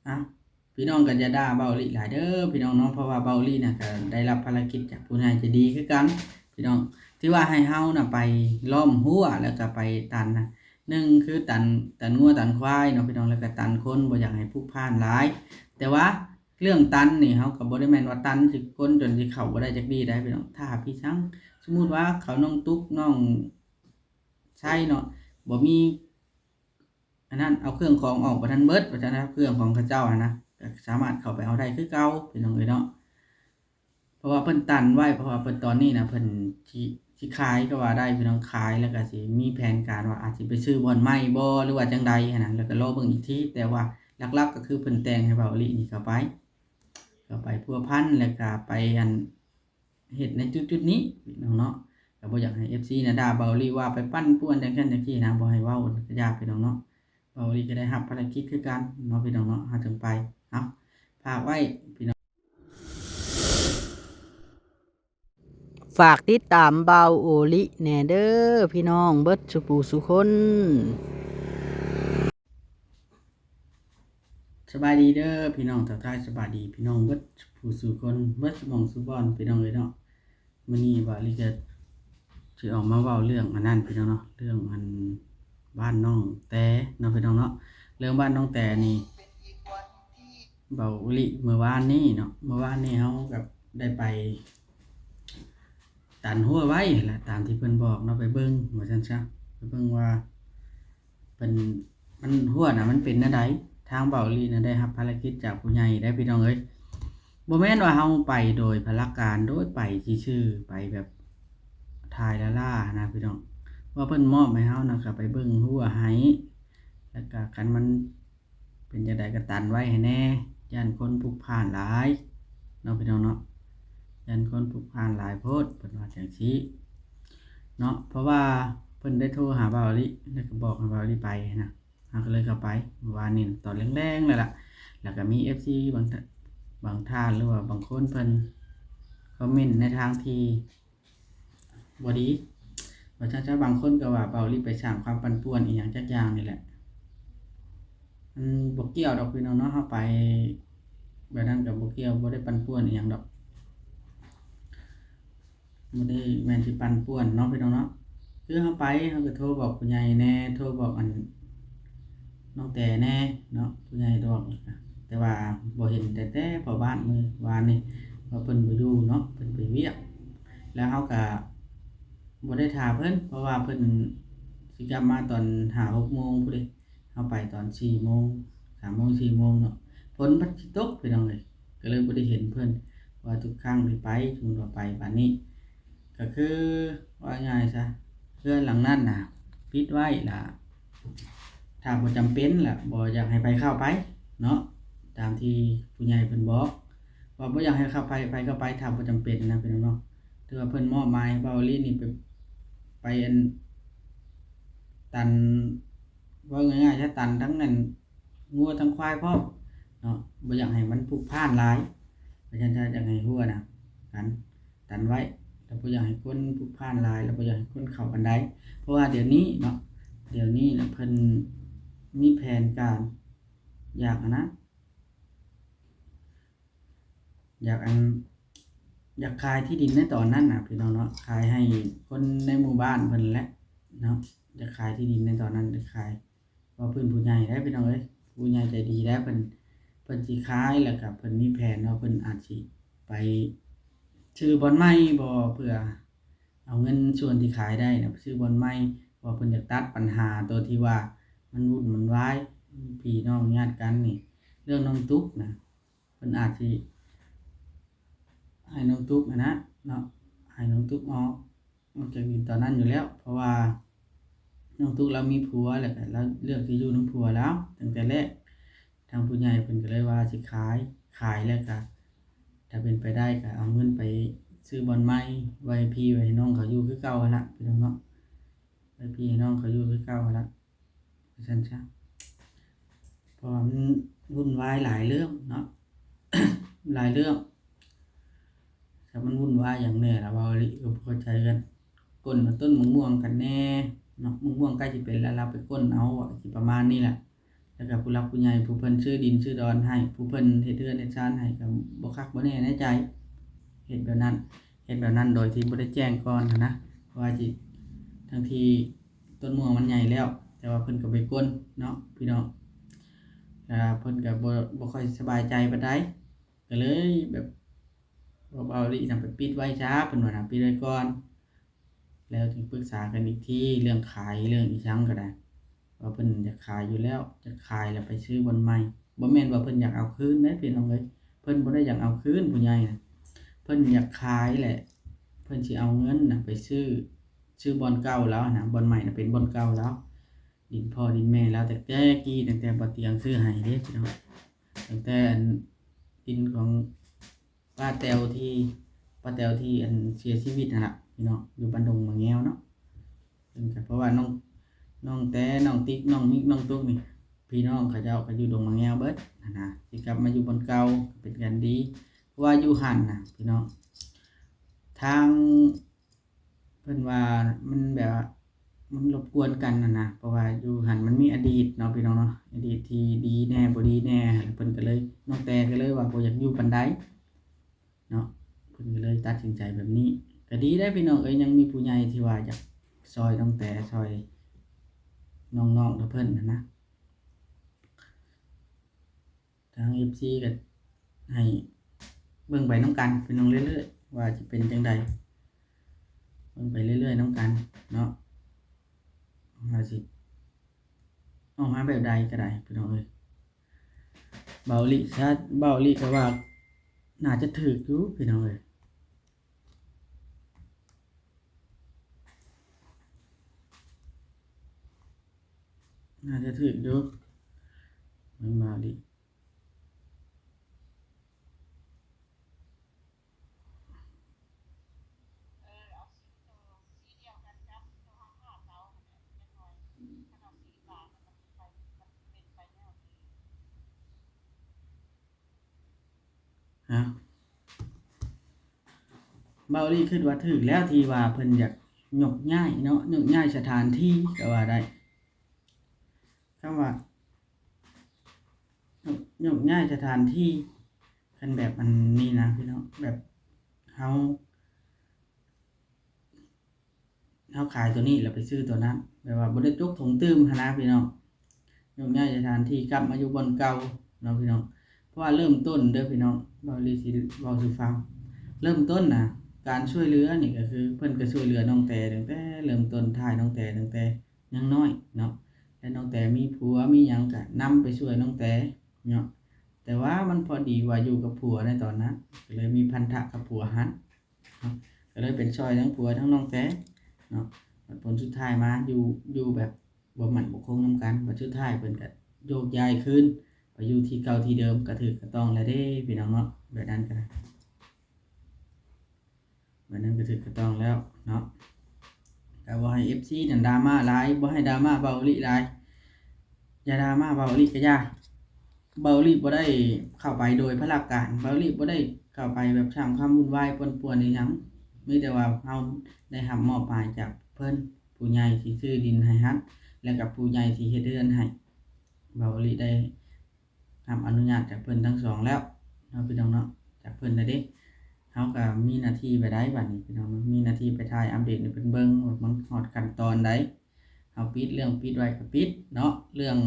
อ่ะพี่น้องก็จะด่าเบาหลีหลายเด้อพี่น้องเนาะเพราะว่าเบาหลีน่ะก็ได้รับภารกิจจากผู้ใหญ่ใจะดีคือกันพี่น้องที่ว่าให้เฮาน่ะไปล้อมหัวแล้วก็ไปตันนะหนึ่งคือตันงัวตันควายเนาะพี่น้องแล้วก็ตันคนบ่อยากให้พลุกพล่านหลายแต่ว่าเรื่องตันนี่เฮาก็บ่ได้แม่นว่าตันสิคนจนสิเข้าบ่ได้จักดีได้พี่น้องถ้าพี่ชังสมมุติว่าเขาน้องตุ๊กน้องใช่เนาะบ่มีอันนั้นเอาเครื่องของออกบ่ทันเบิดว่าซั่นนะเครื่องของเขาเจ้านะก็สามารถเข้าไปเอาได้คือเก่าพี่น้องเอ้ยเนาะเพราะว่าเพิ่นตันไว้เพราะว่าเพิ่นตอนนี้นะเพิ่นสิขายก็ว่าได้พี่น้องขายแล้วก็สิมีแผนการว่าอาจสิไปซื้อบ่อนใหม่บ่หรือว่าจังใดหั้นน่ะแล้วก็รอเบิ่งอีกทีแต่ว่าหลักๆก็คือเพิ่นแต่งให้เบาอีหลีนี่เข้าไปพัวพันแล้วก็ไปอันเฮ็ดในจุดๆนี้พี่น้องเนาะก็บ่อยากให้ FC น่ะด่าเบาอีหลีว่าไปปั้นป่วนจังซั่นจังซี่นะบ่ให้เว้าก็ยากพี่น้องเนาะเบาอีหลีก็ได้รับภารกิจคือกันเนาะพี่น้องเนาะหาถึงไปเอ้าฝากไว้พี่น้องฝากติดตามเบาโอลิแหน่เด้อพี่น้องเบิดสุผู้สุคนสบายดีเด้อพี่น้องทักทายสบายดีพี่น้องเบิดสุผู้สุคนเบิดสมองสุบอนพี่น้องเอ้ยเนาะมื้อนี้ว่าลิก็สิออกมาเว้าเรื่องอันนั้นพี่น้องเนาะเรื่องอันบ้านน้องแต่เนาะพี่น้องเนาะเรื่องบ้านน้องแต่นี่เบาโอลิเมื่อวานนี้เนาะเมื่อวานนี้เฮากับได้ไปตันหัวไว้แหละตามที่เพิ่นบอกเนาะไปเบิ่งว่าซั่นซะไปเบิ่งว่าเพิ่นมันหัวน่ะมันเป็นแนวใดทางเบาลีน่ะได้รับภารกิจจากผู้ใหญ่ได้พี่น้องเอ้ยบ่แม่นว่าเฮาไปโดยพลการโดยไปซื่อๆไปแบบถ่ายละล่านะพี่น้องว่าเพิ่นมอบให้เฮานะก็ไปเบิ่งหัวให้แล้วก็คันมันเป็นจังไดก็ตันไว้ให้แน่ย้านคนพลุกพล่านหลายเนาะพี่น้องเนาะย้านคนพลุกพล่านหลายโพดเพิ่นว่าจังซี่เนาะเพราะว่าเพิ่นได้โทรหาเบาลีแล้วก็บอกให้เบาลีไปนะเฮาก็เลยเข้าไปเมื่อวานนี้ตอนแรงๆเลยล่ะแล้วก็มี FC บางท่านหรือว่าบางคนเพิ่นคอมเมนต์ในทางที่บ่ดีว่าถ้าบางคนก็ว่าเบาลีไปสร้างความปั่นป่วนอีหยังจักอย่างนี่แหละมันบ่เกี่ยวดอกพี่น้องเนาะเฮาไปแบบนั้นก็บ่เกี่ยวบ่ได้ปั่นป่วนอีหยังดอกบ่ได้แม่นสิปั่นป่วนเนาะพี่น้องเนาะคือเฮาไปเฮาก็โทรบอกผู้ใหญ่แหน่โทรบอกอันน้องแต่แหน่เนาะผู้ใหญ่บอกแต่ว่าบ่เห็นแต่พ่อบ้านมื้อวานนี้ว่าเพิ่นบ่อยู่เนาะเพิ่นไปเวียกแล้วเฮาก็บ่ได้ท่าเพิ่นเพราะว่าเพิ่นสิกลับมาตอน 5-6 โมงพู้นเด้เฮาไปตอน 4 โมง 3 โมง 4 โมงเนาะฝนมันสิตกพี่น้องเอ้ยก็เลยบ่ได้เห็นเพิ่นว่าทุกครั้งที่ไปสมมุติว่าไปบัดนี้ก็คือว่าง่ายซะเรือนหลังนั้นน่ะปิดไว้ล่ะถ้าบ่จำเป็นล่ะบ่อยากให้ไปเข้าไปเนาะตามที่ผู้ใหญ่เพิ่นบอกว่าบ่อยากให้เข้าไปก็ไปถ้าบ่จำเป็นนะพี่น้องเนาะถือว่าเพิ่นมอบหมายให้เบาลีนี่ไปอันตันว่าง่ายๆซะตันทั้งนั้นงัวทั้งควายพร้อมเนาะบ่อยากให้มันพลุกพล่านหลายเพราะฉะนั้นถ้าอยากให้หัวน่ะกันตันไว้แล้วบ่อยากให้คนพลุกพล่านหลายแล้วบ่อยากให้คนเข้าปานใดเพราะว่าเดี๋ยวนี้เนาะเดี๋ยวนี้น่ะเพิ่นมีแผนการอยากอะนะอยากอันอยากขายที่ดินในตอนนั้นน่ะพี่น้องเนาะขายให้คนในหมู่บ้านเพิ่นแหละเนาะอยากขายที่ดินในตอนนั้นจะขายว่าเพิ่นผู้ใหญ่ได้พี่น้องเอ้ยผู้ใหญ่ใจดีแล้วเพิ่นสิขายแล้วก็เพิ่นมีแผนว่าเพิ่นอาจสิไปซื้อบ่อนใหม่บ่เพื่อเอาเงินส่วนที่ขายได้น่ะไปซื้อบ่อนใหม่เพราะเพิ่นอยากตัดปัญหาตัวที่ว่ามันวุ่นมันวายพี่น้องญาติกันนี่เรื่องน้องตุ๊กน่ะเพิ่นอาจสิให้น้องตุ๊กอะนะเนาะให้น้องตุ๊กออกจากดินตอนนั้นอยู่แล้วเพราะว่าน้องตุ๊กเรามีผัวแล้วก็เราเลือกที่อยู่นำผัวแล้วตั้งแต่แรกทางผู้ใหญ่เพิ่นก็เลยว่าสิขายแล้วก็ถ้าเป็นไปได้ก็เอาเงินไปซื้อบ่อนใหม่ไว้ให้พี่ไว้ให้น้องเขาอยู่คือเก่าหั้นล่ะพี่น้องเนาะไว้พี่ให้น้องเขาอยู่คือเก่าหั้นล่ะว่าซั่นซะเพราะว่ามันวุ่นวายหลายเรื่องเนาะ หลายเรื่องถ้ามันวุ่นวายหยังแน่ล่ะเว้าอีหลีก็บ่เข้าใจกันก้นเอาต้นมะม่วงกันแน่เนาะมะม่วงใกล้สิเป็นแล้วเราไปก้นเอาอะสิประมาณนี้แหละ แล้วก็ผู้หลักผู้ใหญ่ผู้เพิ่นซื้อดินซื้อดอนให้ผู้เพิ่นเฮ็ดเรือนเฮ็ดชานให้ก็บ่คักบ่แน่ในใจเฮ็ดแบบนั้นโดยที่บ่ได้แจ้งก่อนนะว่าสิทั้งที่ต้นม่วงมันใหญ่แล้วแต่ว่าเพิ่นก็ไปก้นเนาะพี่น้องเพิ่นก็บ่ค่อยสบายใจปานใดก็เลยแบบเบาๆลินำไปปิดไว้จ้าเพิ่นว่าน่ะปิดไว้ก่อนแล้วถึงปรึกษากันอีกทีเรื่องขายเรื่องอีหยังก็ได้ว่าเพิ่นจะขายอยู่แล้วจะขายแล้วไปซื้อบ่อนใหม่บ่แม่นว่าเพิ่นอยากเอาคืนเด้พี่น้องเอ้ยเพิ่นบ่ได้อยากเอาคืนผู้ใหญ่น่ะเพิ่นอยากขายแหละเพิ่นสิเอาเงินน่ะไปซื้อบ่อนเก่าแล้วนะบ่อนใหม่น่ะเป็นบ่อนเก่าแล้วดินพ่อดินแม่แล้วแต่กี้ตั้งแต่บ่เตียงซื้อให้เด้พี่น้องตั้งแต่ดินของป้าแตวที่อันเสียชีวิตนั่นล่ะพี่น้องอยู่บ้านดงมะแง้วเนาะเพิ่นก็เพราะว่าน้องแต่น้องติ๊กน้องมิกน้องตุ๊กนี่พี่น้องเขาเจ้าก็อยู่ดงมะแง้วเบิดนะสิกลับมาอยู่บ่อนเก่าเป็นกันดีเพราะว่าอยู่หั่นน่ะพี่น้องทางเพิ่นว่ามันแบบมันรบกวนกันนะเพราะว่าอยู่หั่นมันมีอดีตเนาะพี่น้องเนาะอดีตที่ดีแน่บ่ดีแน่เพิ่นก็เลยน้องแต่ก็เลยว่าบ่อยากอยู่ปานใดเนาะเพิ่นก็เลยตัดสินใจแบบนี้ก็ดีได้พี่น้องยังมีผู้ใหญ่ที่ว่าอยากซอยน้องแต่ซอยน้องๆกับเพิ่นนะทาง FC ก็ให้เบิ่งไปนำกันพี่น้องเรื่อยๆว่าสิเป็นจังใดเบิ่งไปเรื่อยๆนำกันเนาะว่าสิออกมาแบบใดก็ได้พี่น้องเอ้ยเบาลิก็ว่าน่าจะถูกอยู่พี่น้องเอ้ยน่าจะถูกอยู่มันเบาลิฮะเบาลิคิดว่าถูกแล้วที่ว่าเพิ่นอยากยกย้ายเนาะยกย้ายสถานที่ก็ว่าได้คำว่ายกย้ายสถานที่คันแบบอันนี้นะพี่น้องแบบเฮาขายตัวนี้แล้วไปซื้อตัวนั้นแบบว่าบ่ได้จกถุงตื้มหั้นนะพี่น้องยกย้ายสถานที่กลับมาอยู่บ่อนเก่าเนาะพี่น้องเพราะว่าเริ่มต้นเด้อพี่น้องเบาลีสิเว้าสู่ฟังเริ่มต้นน่ะการช่วยเหลือนี่ก็คือเพิ่นก็ช่วยเหลือน้องแต่ตั้งแต่เริ่มต้นท้ายน้องแต่ตั้งแต่ยังน้อยเนาะแล้วน้องแต่มีผัวมีหยังก็นำไปช่วยน้องแต่เนาะแต่ว่ามันพอดีว่าอยู่กับผัวในตอนนั้นก็เลยมีพันธะกับผัวหั้นเนาะก็เลยเป็นช่วยทั้งผัวทั้งน้องแต่เนาะผลสุดท้ายมาอยู่แบบบ่มั่นบ่คงนำกันบัดสุดท้ายเพิ่นก็โยกย้ายคืนไปอยู่ที่เก่าที่เดิมก็ถูกก็ต้องแล้วเด้พี่น้องเนาะแบบนั้นก็ได้แบบนั้นก็ถูกก็ต้องแล้วเนาะก็บ่ให้ FC นั่นดราม่าหลายบ่ให้ดราม่าเบาอีหลีหลายอย่าดราม่าเบาอีหลีก็อย่าเบาอีหลีบ่ได้เข้าไปโดยพละการเบาอีหลีบ่ได้เข้าไปแบบสร้างความวุ่นวายป่วนๆอีหยังมีแต่ว่าเราได้รับมอบหมายจากเพิ่นผู้ใหญ่ที่ซื้อดินให้เราแล้วก็ผู้ใหญ่ที่เฮ็ดเรือนให้เบาอีหลีได้รับอนุญาตจากเพิ่นทั้งสองแล้วเนาะพี่น้องเนาะจากเพิ่นน่ะเด้เราก็มีหน้าที่ไปได้บัดนี้พี่น้องมีหน้าที่ไปถ่ายอัปเดตให้เพิ่นเบิ่งว่ามันฮอดขั้นตอนใดเราปิดเรื่องปิดไว้ก็ปิดเนาะเรื่อง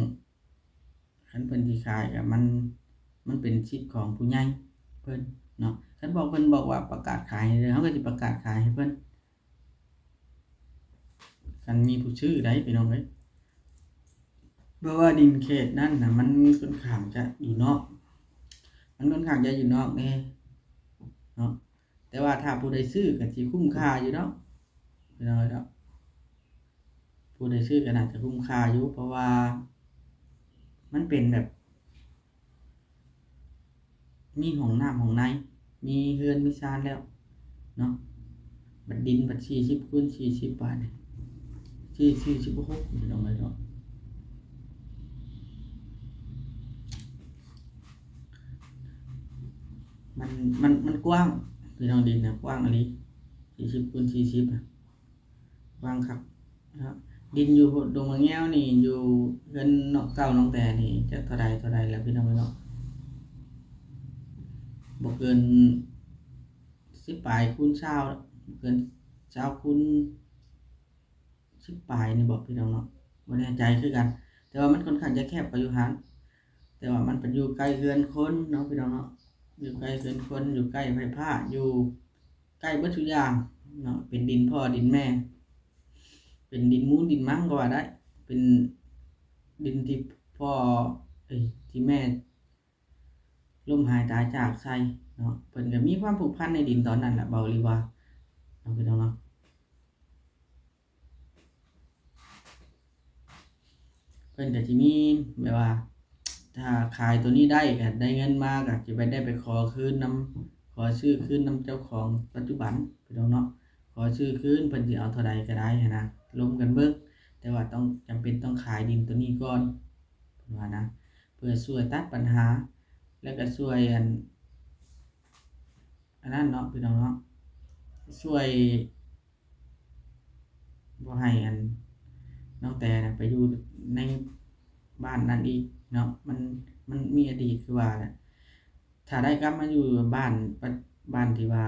คันเพิ่นสิขายก็มันเป็นสิทธิ์ของผู้ใหญ่เพิ่นเนาะคันเพิ่นบอกว่าประกาศขายเด้อเราก็สิประกาศขายให้เพิ่นคันมีผู้ซื้อได้พี่น้องเอ้ยเพราะว่าดินเขตนั้นน่ะมันค่อนข้างจะอยู่นอกมันค่อนข้างจะอยู่นอกแน่เนาะแต่ว่าถ้าผู้ใดซื้อก็สิคุ้มค่าอยู่เนาะพี่น้องเอ้ยเนาะผู้ใดซื้อก็น่าจะคุ้มค่าอยู่เพราะว่ามันเป็นแบบมีห้องน้ำห้องในมีเรือนมีศาลแล้วเนาะบัดดินบัด40คูณ40บาทนี่46พี่น้องเอ้ยเนาะมันมันกว้างพี่น้องดินน่ะกว้างอีหลี40คูณ40อะกว้างคักนะครับ ดินอยู่ดงมะแง้วนี่อยู่เงินนอกเก่าน้องแต่นี่จะเท่าใดแล้วพี่น้องเนาะบ่เกิน10ปลายคูณ20บ่เกิน20คูณ10ปลายนี่บ่พี่น้องเนาะบ่แน่ใจคือกันแต่ว่ามันค่อนข้างจะแคบกว่าอยู่หันแต่ว่ามันเป็นอยู่ใกล้เรือนคนเนาะพี่น้องเนาะอยู่ใกล้เรือนคนอยู่ใกล้ไฟฟ้าอยู่ใกล้เบิดทุกอย่างเนาะเป็นดินพ่อดินแม่เป็นดินมูลดินมั้งก็ว่าได้เป็นดินที่พ่อที่แม่ล้มหายตายจากใส่เนาะเพิ่นก็มีความผูกพันในดินตอนนั้นแหละเบาลีว่าเนาะพี่น้องเนาะเพิ่นก็สิมีแบบว่าถ้าขายตัวนี้ได้ก็ได้เงินมาก็สิไปได้ไปขอคืนนำขอซื้อคืนนำเจ้าของปัจจุบันพี่น้องเนาะขอซื้อคืนเพิ่นสิเอาเท่าใดก็ได้หันนะร่วมกันเบิกแต่ว่าต้องจำเป็นต้องขายดินตัวนี้ก่อนเพิ่นว่านะเพื่อช่วยตัดปัญหาแล้วก็ช่วยอันนั้นเนาะพี่น้องเนาะช่วยบ่ให้น้องแต่ไปอยู่ในบ้านนั้นอีกเนาะมันมีอดีตคือว่าแหละถ้าได้กลับมาอยู่บ้านที่ว่า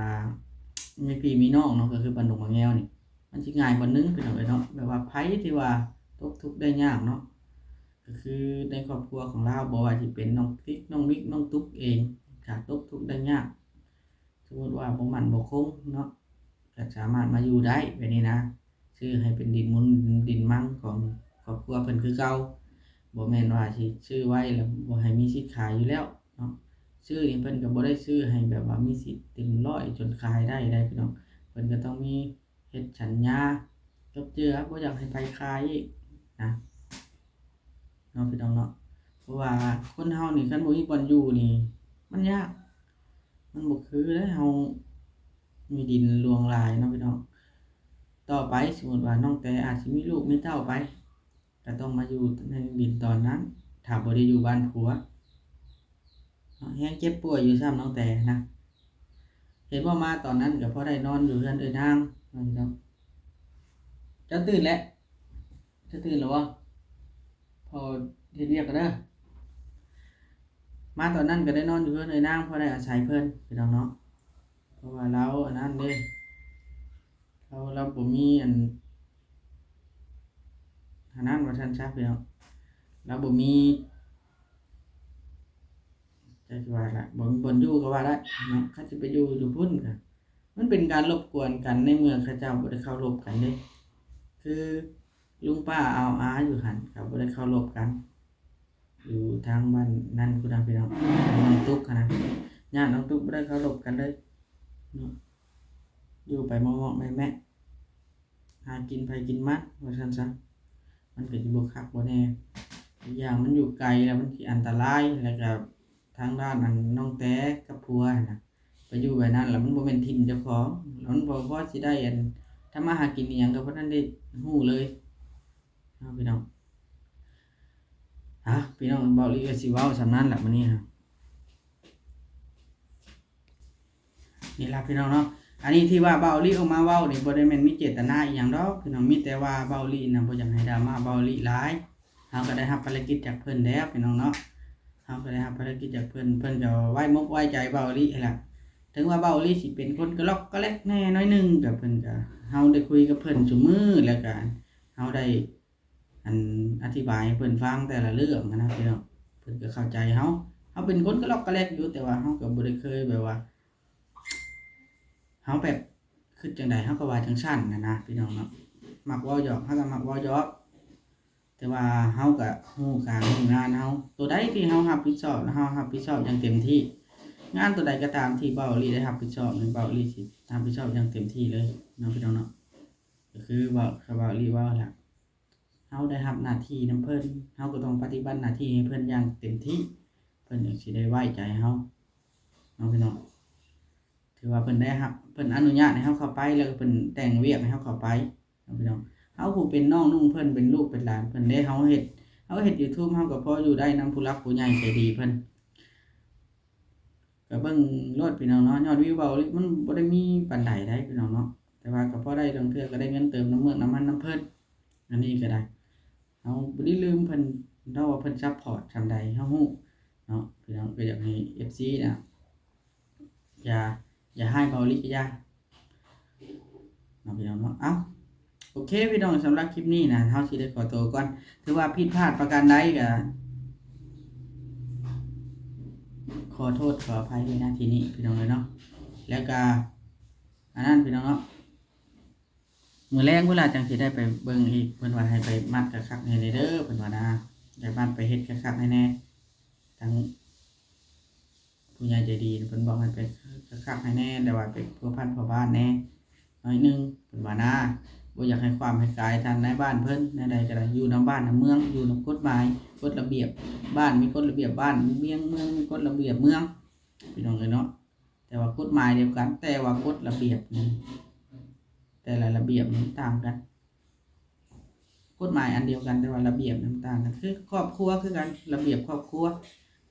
มีพี่มีน้องเนาะก็คือบ้านดงมะแง้วนี่มันสิง่ายกว่านึงพี่น้องเอ้ยเนาะแบบว่าไผที่ว่าตกทุกข์ได้ยากเนาะก็คือในครอบครัวของเราบ่ว่าสิเป็นน้องติ๊กน้องมิกน้องตุ๊กเองถ้าตกทุกข์ได้ยากสมมุติว่าบ่มั่นบ่คงเนาะก็สามารถมาอยู่ได้แบบนี้นะชื่อให้เป็นดินมุนดินมั่งของครอบครัวเพิ่นคือเก่าบ่แม่นว่าสิชื่อไว้แล้วบ่ให้มีสิทธิ์ขายอยู่แล้วเนาะชื่อนี่เพิ่นก็บ่ได้ชื่อให้แบบว่ามีสิทธิ์เต็มร้อยจนขายได้พี่น้องเพิ่นก็ต้องมีเฮ็ดสัญญาจบเจือบ่อยากให้ไผขายอีกนะเนาะพี่น้องเนาะเพราะว่าคนเฮานี่คันบ่มีบ่อนอยู่นี่มันยากมันบ่คือเด้เฮามีดินรวงหลายเนาะพี่น้องต่อไปสมมุติว่าน้องแต่อาจสิมีลูกมีเต้าไปก็ต้องมาอยู่ในดินตอนนั้นถ้าบ่ได้อยู่บ้านผัวแฮงเจ็บป่วยอยู่ซ้ำน้องแต่นะเห็นว่ามาตอนนั้นก็พอได้นอนอยู่เรือนเอ้ยนางเนาะพี่น้องเจ้าตื่นแล้วเจ้าตื่นแล้วบ่พอเฮ็ดเวียกก็เด้อมาตอนนั้นก็ได้นอนอยู่เรือนเอ้ยนางพอได้อาศัยเพิ่นพี่น้องเนาะเพราะว่าเราอันนั้นเด้เราบ่มีอันนั้นว่าซั่นซะพี่น้องเราบ่มีจะว่าละบ่มีบ่อนอยู่ก็ว่าได้เนาะเขาสิไปอยู่พุ่นก็มันเป็นการรบกวนกันในเมืองเขาเจ้าบ่ได้เคารพกันเด้คือลุงป้าเอาอาอยู่หั่นก็บ่ได้เคารพกันอยู่ทางบ้านนั่นพุ่นน่ะพี่น้องน้องตุ๊กหั้นนะญาติน้องตุ๊กบ่ได้เคารพกันเลยเนาะอยู่ไปเมาะๆแมะๆหากินไผกินมันว่าซั่นซะมันก็สิบ่คักบ่แน่อีกอย่างมันอยู่ไกลแล้วมันสิอันตรายแล้วก็ทางด้านน้องแต้กับผัวหั่นน่ะไปอยู่แบบนั้นแล้วมันบ่แม่นถิ่นเจ้าของแล้วมันบ่พอสิได้ทำมาหากินอิหยังก็บ่ทันได้ฮู้เลยเนาะพี่น้องพี่น้องเบาอีก็สิเว้าส่ำนั้นแหละมื้อนี้นะนี่ล่ะพี่น้องเนาะอันนี้ที่ว่าเบาอีออกมาเว้านี่บ่ได้แม่นมีเจตนาอิหยังดอกพี่น้องมีแต่ว่าเบาอีน่ะบ่อยากให้ดราม่าเบาอีหลายเฮาก็ได้รับภารกิจจากเพิ่นแล้วพี่น้องเนาะเฮาก็ได้รับภารกิจจากเพิ่นก็ไว้มกไว้ใจเบาอีหั่นล่ะถึงว่าเบาอีสิเป็นคนกะลอกกะแลกแน่น้อยหนึงก็เพิ่นก็เฮาได้คุยกับเพิ่นซุมื้อแล้วก็เฮาได้อธิบายให้เพิ่นฟังแต่ละเรื่องนะพี่น้องเพิ่นก็เข้าใจเฮาเป็นคนกะลอกกะแลกอยู่แต่ว่าเฮาก็บ่ได้เคยแบบว่าเฮาแบบคิดจังใดเฮาก็ว่าจังซั่นนะพี่น้องเนาะมักเว้าหยอกเฮาก็มักเว้าหยอกแต่ว่าเฮาก็ฮู้การฮู้งานเฮาตัวใดที่เฮารับผิดชอบแล้วเฮารับผิดชอบอย่างเต็มที่งานตัวใดก็ตามที่เบ้าอีหลีได้รับผิดชอบนี่เบ้าอีหลีสิรับผิดชอบอย่างเต็มที่เลยเนาะพี่น้องเนาะก็คือเว้าเบ้าอีหลีเว้าล่ะเฮาได้รับหน้าที่นำเพิ่นเฮาก็ต้องปฏิบัติหน้าที่ให้เพิ่นอย่างเต็มที่เพิ่นจังสิได้ไว้ใจเฮาเนาะพี่น้องถือว่าเพิ่นได้รับเพิ่นอนุญาตให้เฮาเข้าไปแล้วก็เพิ่นแต่งเวียกให้เฮาเข้าไปเนาะพี่น้องเฮาผู้เป็นน้องนุ่งเพิ่นเป็นลูกเป็นหลานเพิ่นได้เฮาเฮ็ด YouTube เฮาก็พออยู่ได้นำผู้หลักผู้ใหญ่ใจดีเพิ่นก็เบิ่งโลดพี่น้องเนาะยอดวิวเบาอีมันบ่ได้มีปานใดได้พี่น้องเนาะแต่ว่าก็พอได้ลางเทื่อก็ได้เงินเติมน้ำเมือกน้ำมันน้ำเพิ่น อันนี้ก็ได้เฮาบ่ได้ลืมเพิ่นเนาะว่าเพิ่นซัปพอร์ตซำใดเฮาฮู้เนาะพี่น้องก็อยากให้ FC น่ะอย่าอย่าให้เบาลิกอย่าเนาะพี่น้องเนาะเอ้าโอเคพี่น้องสำหรับคลิปนี้นะเฮาสิได้ขอตัวก่อนถือว่าผิดพลาดประการใดก็ขอโทษขออภัยไว้ณที่นี้พี่น้องเอ้ยเนาะแล้วก็อันนั้นพี่น้องเนาะมื้อแลงเวลาจังสิได้ไปเบิ่งอีกเพิ่นว่าให้ไปมัดคักๆให้เด้อเพิ่นว่านะได้บ้านไปเฮ็ดคักๆให้แน่ทั้งผู้ใหญ่ใจดีเพิ่นบอกให้ไปคักๆให้แน่แต่ว่าไปพัวพันพ่อบ้านแน่น้อยหนึงเพิ่นว่านะบ่อยากให้ความให้กายทางในบ้านเพิ่นแนวใดก็ได้อยู่นำบ้านนำเมืองอยู่นำกฎหมายกฎระเบียบบ้านมีกฎระเบียบบ้านเมืองมีกฎระเบียบเมืองพี่น้องเอ้ยเนาะแต่ว่ากฎหมายเดียวกันแต่ว่ากฎระเบียบนี่แต่ละระเบียบมันต่างกันกฎหมายอันเดียวกันแต่ว่าระเบียบมันต่างกันคือครอบครัวคือกันระเบียบครอบครัว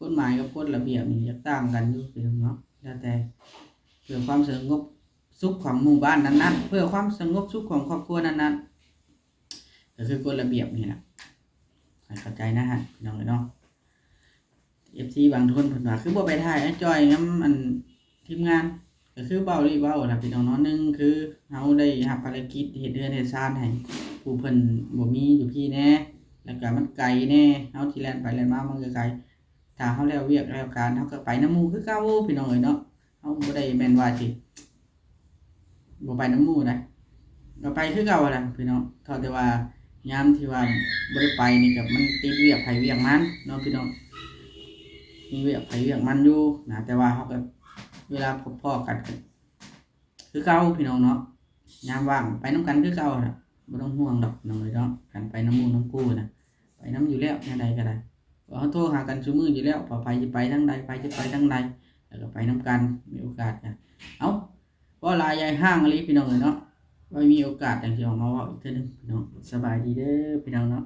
กฎหมายกับกฎระเบียบนี่จะต่างกันอยู่พี่น้องเนาะแล้วแต่เพื่อความสงบสุขของหมู่บ้านนั้นๆเพื่อความสงบสุขของครอบครัวนั้นๆก็คือกฎระเบียบนี่แหละให้เข้าใจนะฮะพี่น้องเนาะ FC บางคนเพิ่นว่าคือบ่ไปถ่ายไอ้จอยนำอันทีมงานก็คือเว้าอีเว้าล่ะพี่น้องเนาะนึงคือเฮาได้รับภารกิจเฮ็ดเรือนเฮ็ดชานให้ผู้เพิ่นบ่มีอยู่พี่แน่แล้วก็มันไกลแน่เฮาสิแล่นไปแล่นมามันก็ไกลถ้าเฮาแล้วเวียกแล้วการเฮาก็ไปนำหมู่คือเก่าพี่น้องเอ้ยเนาะเฮาบ่ได้แม่นว่าสิบ่ไปนำหมู่นะก็ไปคือเก่าล่ะพี่น้องเท่าแต่ว่ายามที่ว่าบ่ได้ไปนี่ก็มันติดเวียกไผเวียกมันเนาะพี่น้องมีเวียกไผเวียกมันอยู่นะแต่ว่าเฮาก็เวลาพบพ้อกันก็คือเก่าพี่น้องเนาะยามว่างไปนำกันคือเก่าน่ะบ่ต้องห่วงดอกน้องเอ้ยเนาะกันไปนำหมู่นำกูน่ะไปนำอยู่แล้วแนวใดก็ได้เฮาโทรหากันซุมื้ออยู่แล้วว่าไผสิไปทางใดไผสิไปทางใดแล้วก็ไปนำกันมีโอกาสก็เอ้าบ่หลายใหญ่ห้างอีหลีพี่น้องเอ้ยเนาะไว้มีโอกาสจังสิออกมาเว้าอีกเทื่อนึงพี่น้องสบายดีเด้อพี่น้องเนาะ